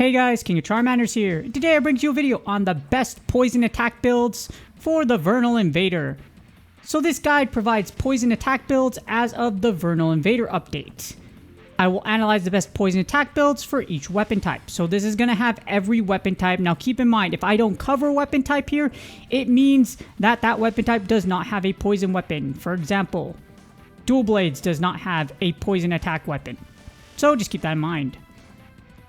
Hey guys, King of Charmanders here. Today I bring you a video on the best poison attack builds for the Vernal Invader. So this guide provides poison attack builds as of the Vernal Invader update. I will analyze the best poison attack builds for each weapon type. So this is going to have every weapon type. Now keep in mind, if I don't cover a weapon type here, it means that that weapon type does not have a poison weapon. For example, Dual Blades does not have a poison attack weapon. So just keep that in mind.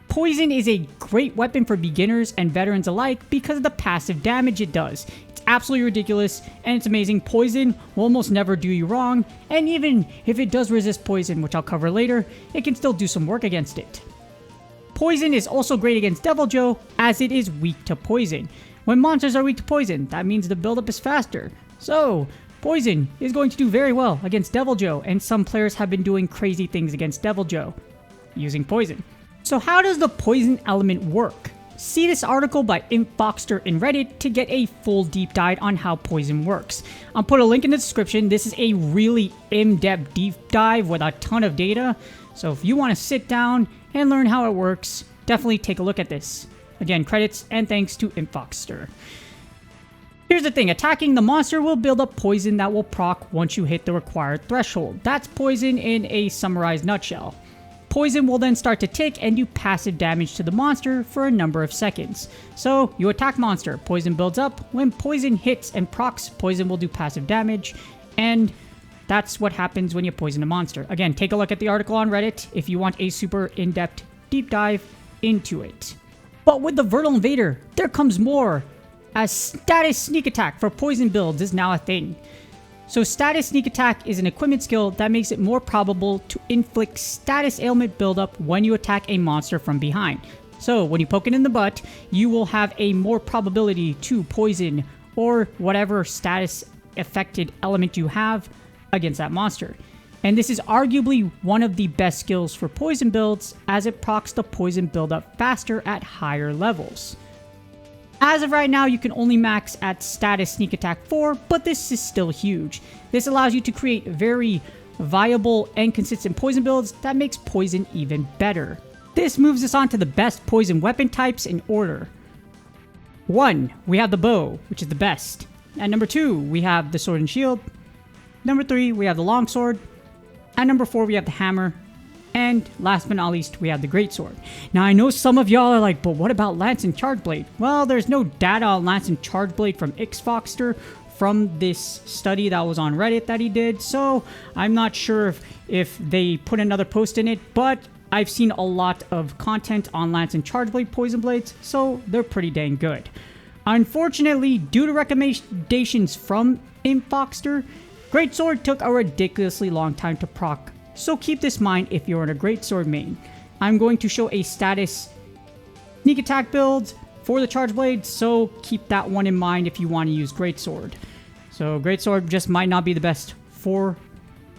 Poison is a great weapon for beginners and veterans alike because of the passive damage it does. It's absolutely ridiculous and it's amazing. Poison will almost never do you wrong, and even if it does resist poison, which I'll cover later, it can still do some work against it. Poison is also great against Devil Joe as it is weak to poison. When monsters are weak to poison, that means the buildup is faster. So, poison is going to do very well against Devil Joe, and some players have been doing crazy things against Devil Joe using poison. So how does the poison element work? See this article by ImpFoxter in Reddit to get a full deep dive on how poison works. I'll put a link in the description. This is a really in-depth deep dive with a ton of data. So if you want to sit down and learn how it works, definitely take a look at this. Again, credits and thanks to ImpFoxter. Here's the thing, attacking the monster will build up poison that will proc once you hit the required threshold. That's poison in a summarized nutshell. Poison will then start to tick and do passive damage to the monster for a number of seconds. So, you attack monster, poison builds up, when poison hits and procs, poison will do passive damage, and that's what happens when you poison a monster. Again, take a look at the article on Reddit if you want a super in-depth deep dive into it. But with the Vernal Invader, there comes more, as status sneak attack for poison builds is now a thing. So status sneak attack is an equipment skill that makes it more probable to inflict status ailment buildup when you attack a monster from behind. So when you poke it in the butt, you will have a more probability to poison or whatever status affected element you have against that monster. And this is arguably one of the best skills for poison builds as it procs the poison buildup faster at higher levels. As of right now, you can only max at status sneak attack 4, but this is still huge. This allows you to create very viable and consistent poison builds that makes poison even better. This moves us on to the best poison weapon types in order. 1, we have the bow, which is the best. At number 2, we have the sword and shield. Number 3, we have the longsword. At number 4, we have the hammer. And last but not least, we have the greatsword. Now, I know some of y'all are like, but what about lance and charge blade? Well, there's no data on lance and charge blade from ImpFoxter from this study that was on Reddit that he did. So I'm not sure if they put another post in it, but I've seen a lot of content on lance and charge blade poison blades, so they're pretty dang good. Unfortunately, due to recommendations from ImpFoxter, greatsword took a ridiculously long time to proc. So keep this in mind if you're in a greatsword main. I'm going to show a status sneak attack build for the charge blade, so keep that one in mind if you want to use greatsword. So greatsword just might not be the best for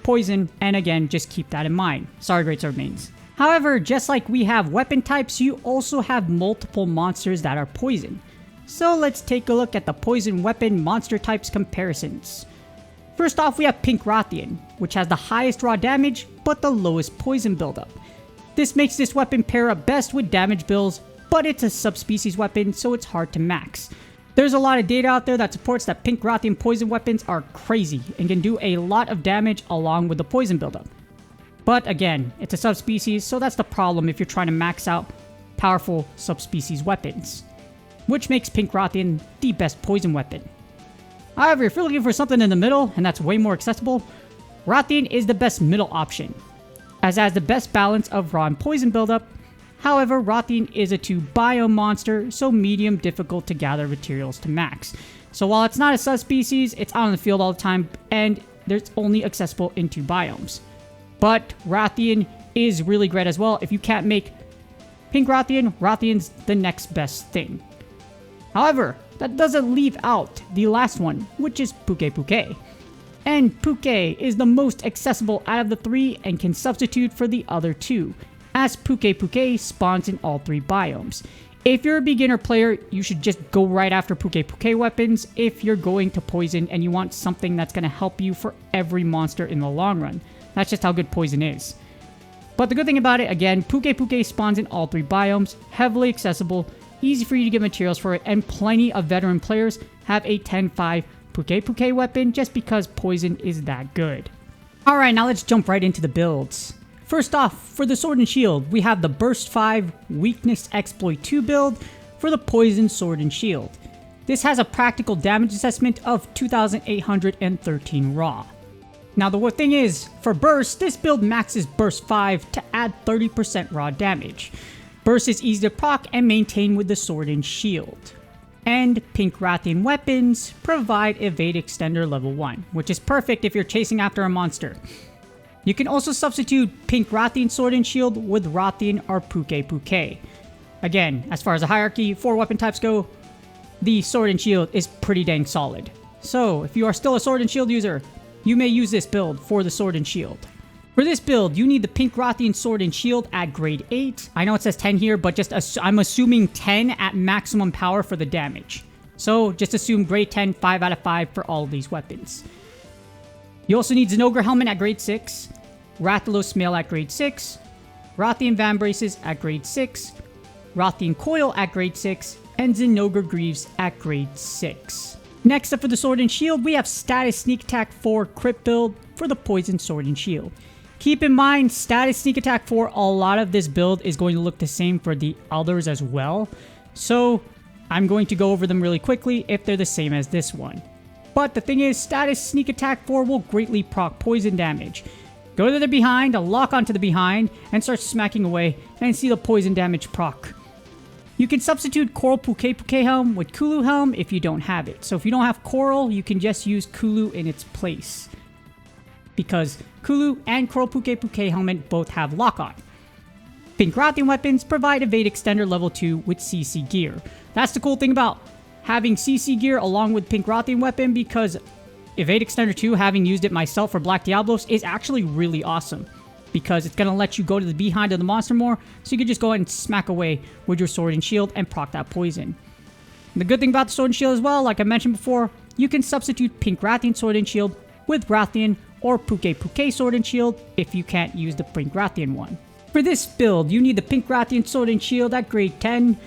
poison, and again, just keep that in mind. Sorry, greatsword mains. However, just like we have weapon types, you also have multiple monsters that are poison. So let's take a look at the poison weapon monster types comparisons. First off, we have Pink Rathian, which has the highest raw damage, but the lowest poison buildup. This makes this weapon pair up best with damage builds, but it's a subspecies weapon, so it's hard to max. There's a lot of data out there that supports that Pink Rathian poison weapons are crazy and can do a lot of damage along with the poison buildup. But again, it's a subspecies, so that's the problem if you're trying to max out powerful subspecies weapons, which makes Pink Rathian the best poison weapon. However, if you're looking for something in the middle, and that's way more accessible, Rathian is the best middle option, as it has the best balance of raw and poison buildup. However, Rathian is a 2 biome monster, so medium difficult to gather materials to max. So while it's not a subspecies, it's out in the field all the time, and it's only accessible in 2 biomes. But Rathian is really great as well. If you can't make Pink Rathian, Rathian's the next best thing. However, that doesn't leave out the last one, which is Puke. And Puke is the most accessible out of the 3 and can substitute for the other 2, as Puke spawns in all 3 biomes. If you're a beginner player, you should just go right after Puke weapons if you're going to poison and you want something that's going to help you for every monster in the long run. That's just how good poison is. But the good thing about it, again, Puke spawns in all 3 biomes, heavily accessible, easy for you to get materials for it, and plenty of veteran players have a 10-5 Puke weapon just because poison is that good. Alright, now let's jump right into the builds. First off, for the Sword and Shield, we have the Burst 5 Weakness Exploit 2 build for the Poison Sword and Shield. This has a practical damage assessment of 2,813 raw. Now the thing is, for Burst, this build maxes Burst 5 to add 30% raw damage. Burst is easy to proc and maintain with the Sword and Shield. And Pink Rathian weapons provide Evade Extender level 1, which is perfect if you're chasing after a monster. You can also substitute Pink Rathian Sword and Shield with Rathian or Puke. Again, as far as the hierarchy, 4 weapon types go, the Sword and Shield is pretty dang solid. So, if you are still a Sword and Shield user, you may use this build for the Sword and Shield. For this build, you need the Pink Rathian Sword and Shield at grade 8. I know it says 10 here, but I'm assuming 10 at maximum power for the damage. So, just assume grade 10, 5 out of 5 for all of these weapons. You also need Zinogre Helmet at grade 6, Rathalos Mail at grade 6, Rathian Vambraces at grade 6, Rathian Coil at grade 6, and Zinogre Greaves at grade 6. Next up for the Sword and Shield, we have Status Sneak Attack 4 Crit build for the Poison Sword and Shield. Keep in mind, Status Sneak Attack 4, a lot of this build is going to look the same for the others as well. So, I'm going to go over them really quickly if they're the same as this one. But the thing is, Status Sneak Attack 4 will greatly proc poison damage. Go to the behind, lock onto the behind, and start smacking away, and see the poison damage proc. You can substitute Coral Puke Helm with Kulu Helm if you don't have it. So if you don't have Coral, you can just use Kulu in its place, because Kulu and Coral Puke Helmet both have lock-on. Pink Rathian weapons provide Evade Extender level 2 with CC gear. That's the cool thing about having CC gear along with Pink Rathian weapon, because Evade Extender 2, having used it myself for Black Diablos, is actually really awesome. Because it's going to let you go to the behind of the monster more, so you can just go ahead and smack away with your Sword and Shield and proc that poison. And the good thing about the Sword and Shield as well, like I mentioned before, you can substitute Pink Rathian Sword and Shield with Rathian or Puke Sword and Shield if you can't use the Pink Rathian one. For this build, you need the Pink Rathian Sword and Shield at grade 10,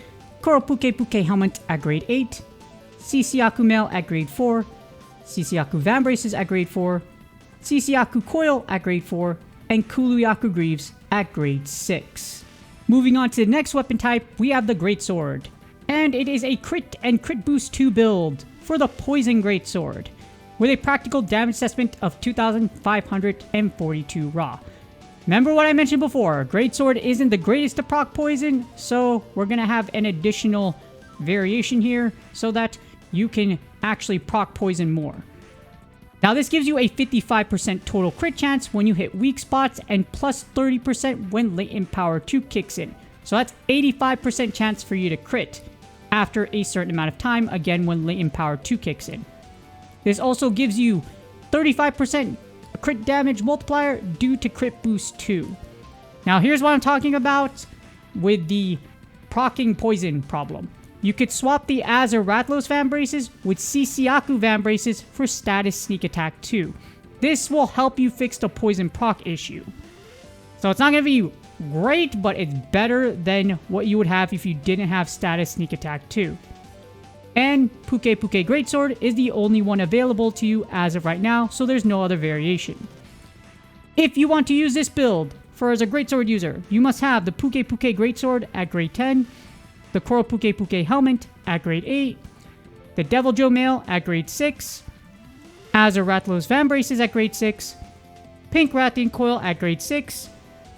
Coral Puke Helmet at grade 8, Ciciaku Mail at grade 4, Ciciaku Vambraces at grade 4, Ciciaku Coil at grade 4, and Kuluyaku Greaves at grade 6. Moving on to the next weapon type, we have the Greatsword. And it is a crit and crit boost 2 build for the Poison Greatsword, with a practical damage assessment of 2,542 raw. Remember what I mentioned before, Greatsword isn't the greatest to proc poison, so we're going to have an additional variation here so that you can actually proc poison more. Now this gives you a 55% total crit chance when you hit weak spots and plus 30% when latent power 2 kicks in. So that's 85% chance for you to crit after a certain amount of time, again when latent power 2 kicks in. This also gives you 35% crit damage multiplier due to crit boost 2. Now here's what I'm talking about with the proccing poison problem. You could swap the Azur Rathalos Vambraces with Ciciaku Vambraces for Status Sneak Attack 2. This will help you fix the poison proc issue. So it's not going to be great, but it's better than what you would have if you didn't have Status Sneak Attack 2. And Puke Greatsword is the only one available to you as of right now, so there's no other variation. If you want to use this build as a Greatsword user, you must have the Puke Greatsword at grade 10, the Coral Puke Helmet at grade 8, the Devil Joe Mail at grade 6, Azur Rathalos Vambraces at grade 6, Pink Rathian Coil at grade 6,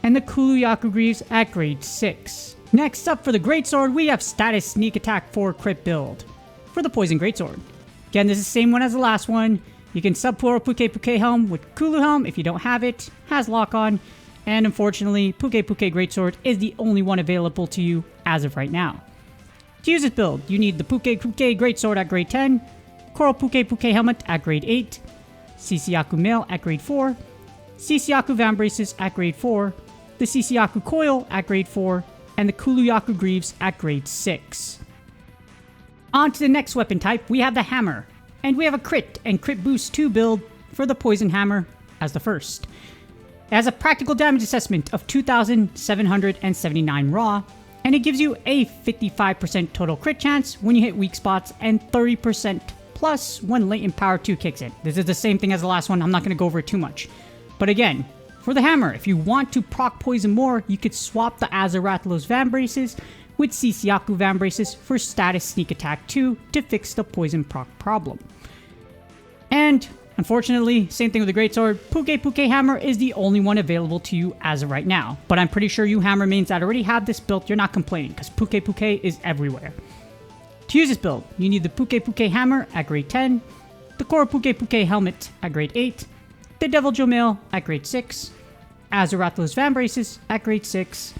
and the Kuluyaku Greaves at grade 6. Next up for the Greatsword, we have Status Sneak Attack 4 Crit build for the Poison Greatsword. Again, this is the same one as the last one. You can sub Coral Puke Helm with Kulu Helm if you don't have it, has lock on, and unfortunately, Puke Greatsword is the only one available to you as of right now. To use this build, you need the Puke Greatsword at grade 10, Coral Puke Helmet at grade 8, Ciciaku Mail at grade 4, Ciciaku Vambraces at grade 4, the Ciciaku Coil at grade 4, and the Kuluyaku Greaves at grade 6. On to the next weapon type, we have the Hammer, and we have a crit and crit boost 2 build for the Poison Hammer as the first. It has a practical damage assessment of 2,779 raw, and it gives you a 55% total crit chance when you hit weak spots and 30% plus when latent power 2 kicks in. This is the same thing as the last one, I'm not going to go over it too much. But again, for the hammer, if you want to proc poison more, you could swap the Azaratlos Vambraces with Sisiaku Vambraces for status sneak attack 2 to fix the poison proc problem. And unfortunately, same thing with the Greatsword, Puke Hammer is the only one available to you as of right now. But I'm pretty sure you hammer mains that already have this build, you're not complaining, because Puke is everywhere. To use this build, you need the Puke Hammer at grade 10, the Koro Puke Helmet at grade 8, the Devil Joe Mail at grade 6, Azaratlos Vambraces at grade 6,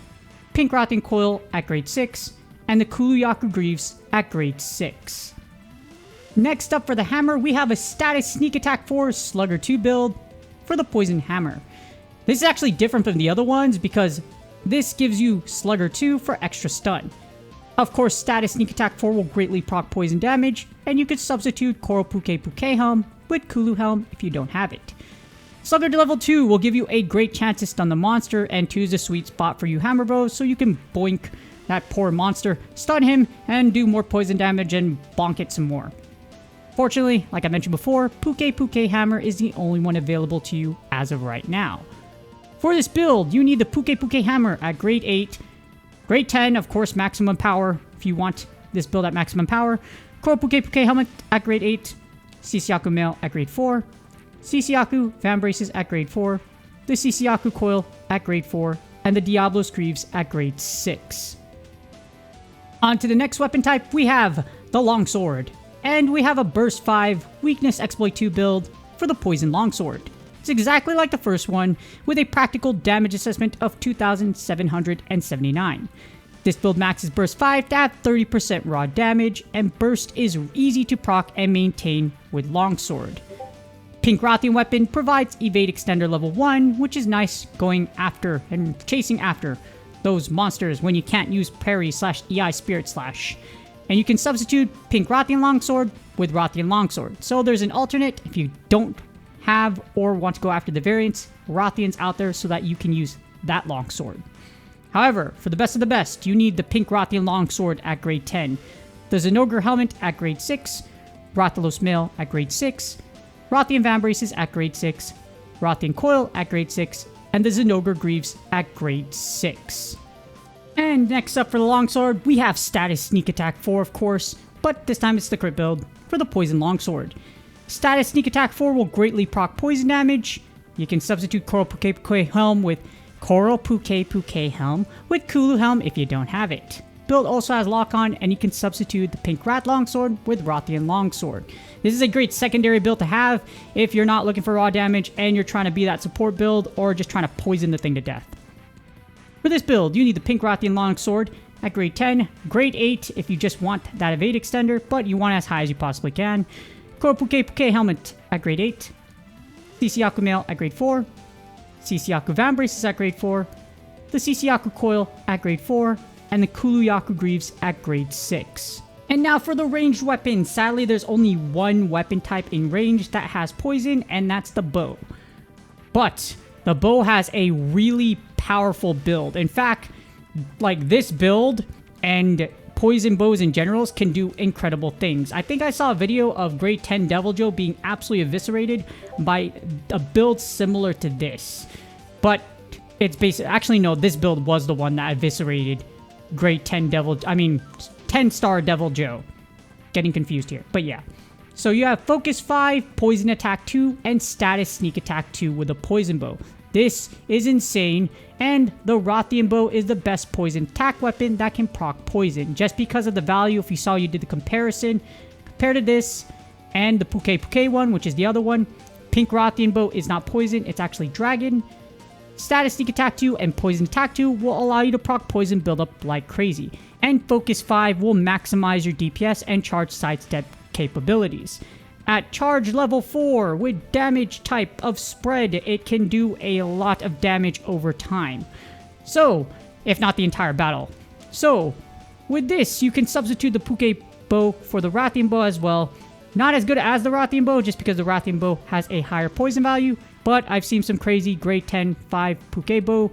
Pink Rotting Coil at grade 6, and the Kuluyaku Greaves at grade 6. Next up for the hammer, we have a status sneak attack 4 Slugger 2 build for the Poison Hammer. This is actually different from the other ones because this gives you Slugger 2 for extra stun. Of course, status sneak attack 4 will greatly proc poison damage, and you could substitute Koro Puke Helm with Kulu Helm if you don't have it. Slugger to level 2 will give you a great chance to stun the monster, and 2 is a sweet spot for you hammer bros, so you can boink that poor monster, stun him, and do more poison damage and bonk it some more. Fortunately, like I mentioned before, Puke Hammer is the only one available to you as of right now. For this build, you need the Puke Hammer at grade 8, grade 10, of course, maximum power if you want this build at maximum power, Koro Puke Helmet at grade 8, Sisiaku Mail at grade 4, Sisiaku Vambraces at grade 4, the Sisiaku Coil at grade 4, and the Diablo's Greaves at grade 6. On to the next weapon type, we have the Longsword. And we have a Burst 5 Weakness Exploit 2 build for the Poison Longsword. It's exactly like the first one, with a practical damage assessment of 2,779. This build maxes Burst 5 to have 30% raw damage, and Burst is easy to proc and maintain with Longsword. Pink Rothian Weapon provides Evade Extender level 1, which is nice going after and chasing after those monsters when you can't use parry/EI Spirit Slash. And you can substitute Pink Rothian Longsword with Rothian Longsword. So there's an alternate if you don't have or want to go after the variants, Rothian's out there so that you can use that Longsword. However, for the best of the best, you need the Pink Rothian Longsword at grade 10, the Zenogre Helmet at grade 6, Rathalos Mail at grade 6, Rothian Vambraces at grade 6, Rothian Coil at grade 6, and the Zenogre Greaves at grade 6. And next up for the Longsword, we have Status Sneak Attack 4, of course, but this time it's the crit build for the Poison Longsword. Status Sneak Attack 4 will greatly proc poison damage. You can substitute Koro Puke Helm with Koro Puke Helm with Kulu Helm if you don't have it. Build also has lock-on, and you can substitute the Pink Rat Longsword with Rothian Longsword. This is a great secondary build to have if you're not looking for raw damage and you're trying to be that support build or just trying to poison the thing to death. For this build, you need the Pink Rothian Longsword at grade 10, grade 8 if you just want that evade extender, but you want it as high as you possibly can. Koro Puke Helmet at grade 8, Sisiaku Mail at grade 4, Sisiaku Vambraces at grade 4, the Sisiaku Coil at grade 4, and the Kuluyaku Greaves at grade 6. And now for the ranged weapon. Sadly, there's only one weapon type in range that has poison, and that's the bow. But the bow has a really powerful build. In fact, like this build and poison bows in general can do incredible things. I think I saw a video of grade 10 Devil Joe being absolutely eviscerated by a build similar to this. But it's basically, actually no, this build was the one that eviscerated grade 10 10-star Devil Joe. Getting confused here, but yeah. So you have Focus 5, Poison Attack 2, and Status Sneak Attack 2 with a Poison Bow. This is insane, and the Rothian Bow is the best poison attack weapon that can proc poison. Just because of the value, if you saw you did the comparison, compared to this and the Puke one, which is the other one, Pink Rothian Bow is not poison, it's actually dragon. Status Sneak Attack 2 and Poison Attack 2 will allow you to proc poison buildup like crazy. And Focus 5 will maximize your DPS and charge sidestep capabilities. At charge level 4, with damage type of spread, it can do a lot of damage over time. So, if not the entire battle. So, with this, you can substitute the Puke Bow for the Rothian Bow as well, Not as good as the Rathian Bow, just because the Rathian Bow has a higher poison value, but I've seen some crazy grade 10 5 Puke Bow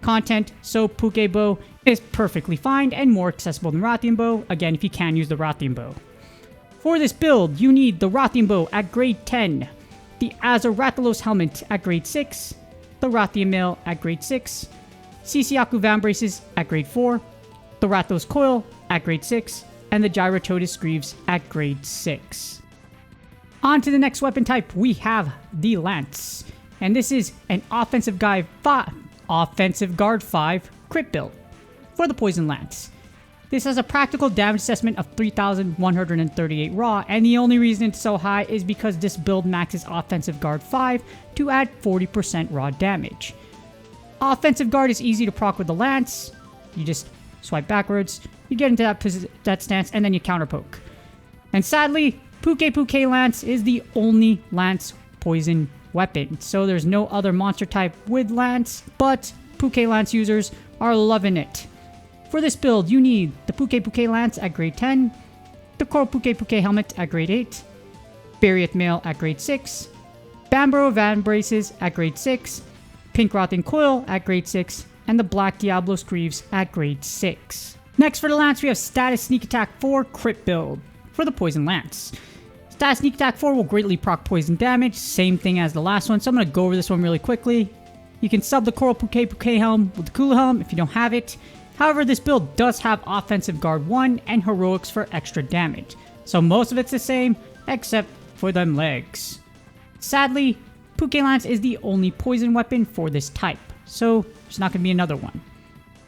content, so Puke Bow is perfectly fine and more accessible than Rathian Bow, again if you can use the Rathian Bow. For this build, you need the Rathian Bow at grade 10, the Azarathalos Helmet at grade 6, the Rathian Mail at grade 6, Sisiaku Van Braces at grade 4, the Rathos Coil at grade 6, and the Gyratotus Greaves at grade 6. On to the next weapon type, we have the Lance, and this is an Offensive Guard 5 crit build for the Poison Lance. This has a practical damage assessment of 3,138 raw, and the only reason it's so high is because this build maxes Offensive Guard 5 to add 40% raw damage. Offensive Guard is easy to proc with the Lance. You just swipe backwards, you get into that stance, and then you counterpoke. And sadly, Puke Lance is the only Lance poison weapon, so there's no other monster type with Lance, but Puke Lance users are loving it. For this build, you need the Puke Lance at grade 10, the Coral Puke Helmet at grade 8, Bariath Mail at grade 6, Bambro Van Braces at grade 6, Pink Rathian Coil at grade 6, and the Black Diablos Greaves at grade 6. Next for the Lance, we have Status Sneak Attack 4 crit build for the Poison Lance. Status Sneak Attack 4 will greatly proc poison damage, same thing as the last one, so I'm going to go over this one really quickly. You can sub the Coral Puke Helm with the Kula Helm if you don't have it. However, this build does have Offensive Guard 1 and Heroics for extra damage, so most of it's the same, except for them legs. Sadly, Puke Lance is the only poison weapon for this type, so there's not going to be another one.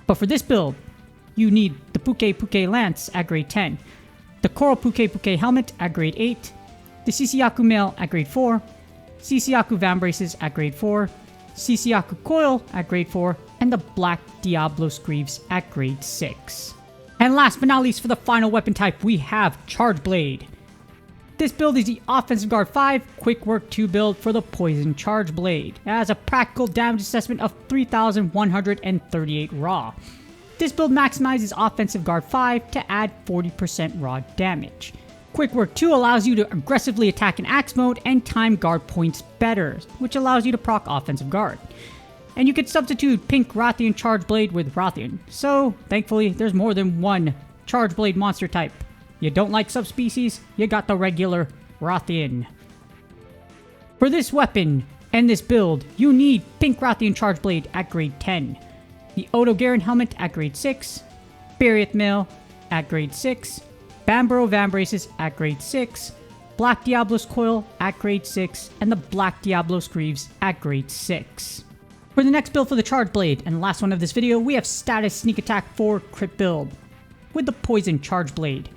But for this build, you need the Puke Lance at grade 10, the Coral Puke Helmet at grade 8, the Sisiaku Mail at grade 4, Sisiaku Van Braces at grade 4, Sisiaku Coil at grade 4, and the Black Diablos Greaves at grade 6. And last but not least, for the final weapon type, we have Charge Blade. This build is the Offensive Guard 5 Quick Work 2 build for the Poison Charge Blade. It has a practical damage assessment of 3,138 raw. This build maximizes Offensive Guard 5 to add 40% raw damage. Quick Work 2 allows you to aggressively attack in Axe mode and time guard points better, which allows you to proc Offensive Guard. And you can substitute Pink Rathian Charge Blade with Rathian, so thankfully there's more than one Charge Blade monster type. You don't like subspecies, you got the regular Rathian. For this weapon and this build, you need Pink Rathian Charge Blade at grade 10, the Odo Garen Helmet at grade 6, Bariath Mail at grade 6, Bambro Van Braces at grade 6, Black Diablos Coil at grade 6, and the Black Diablos Greaves at grade 6. For the next build for the Charge Blade, and the last one of this video, we have Status Sneak Attack 4 crit build with the Poison Charge Blade.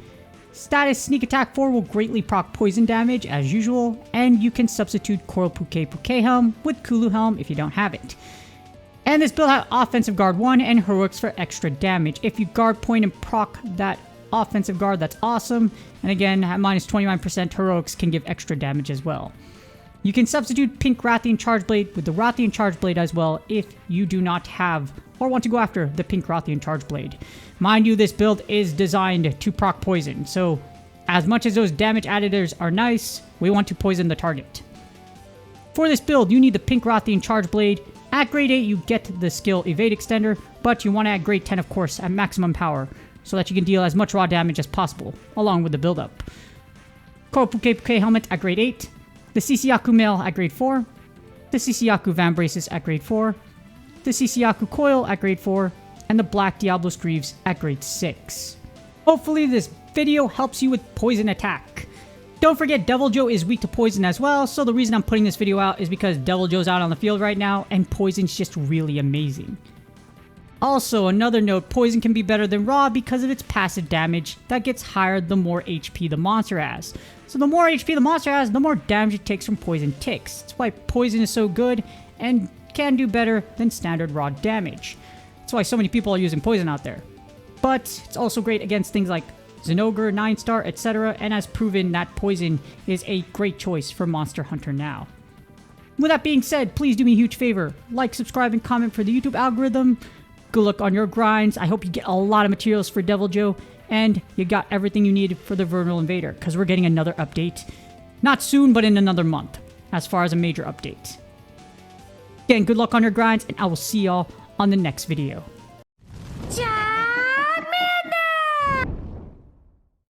Status Sneak Attack 4 will greatly proc poison damage as usual, and you can substitute Coral Puke Helm with Kulu Helm if you don't have it. And this build has Offensive Guard 1 and Heroics for extra damage. If you guard point and proc that Offensive Guard, that's awesome. And again, at minus 29%, Heroics can give extra damage as well. You can substitute Pink Rathian Charge Blade with the Rathian Charge Blade as well if you do not have or want to go after the Pink Rathian Charge Blade. Mind you, this build is designed to proc poison, so as much as those damage additives are nice, we want to poison the target. For this build, you need the Pink Rathian Charge Blade. At grade 8, you get the skill Evade Extender, but you want to add grade 10, of course, at maximum power, so that you can deal as much raw damage as possible, along with the build-up. Coral Puke Helmet at grade 8, the Sisiaku Mail at grade 4, the Sisiaku Van Braces at grade 4, the Sisiaku Coil at grade 4, and the Black Diablos Greaves at grade 6. Hopefully this video helps you with poison attack. Don't forget Devil Joe is weak to poison as well, so the reason I'm putting this video out is because Devil Joe's out on the field right now, and poison's just really amazing. Also, another note, poison can be better than raw because of its passive damage that gets higher the more HP the monster has. So the more HP the monster has, the more damage it takes from poison ticks. That's why poison is so good and can do better than standard raw damage. That's why so many people are using poison out there. But it's also great against things like Zinogre, 9-star, etc. and has proven that poison is a great choice for Monster Hunter now. With that being said, please do me a huge favor. Like, subscribe, and comment for the YouTube algorithm. Good luck on your grinds. I hope you get a lot of materials for Devil Joe. and you got everything you need for the Vernal Invader, because we're getting another update. Not soon, but in another month, as far as a major update. Again, good luck on your grinds, and I will see y'all on the next video.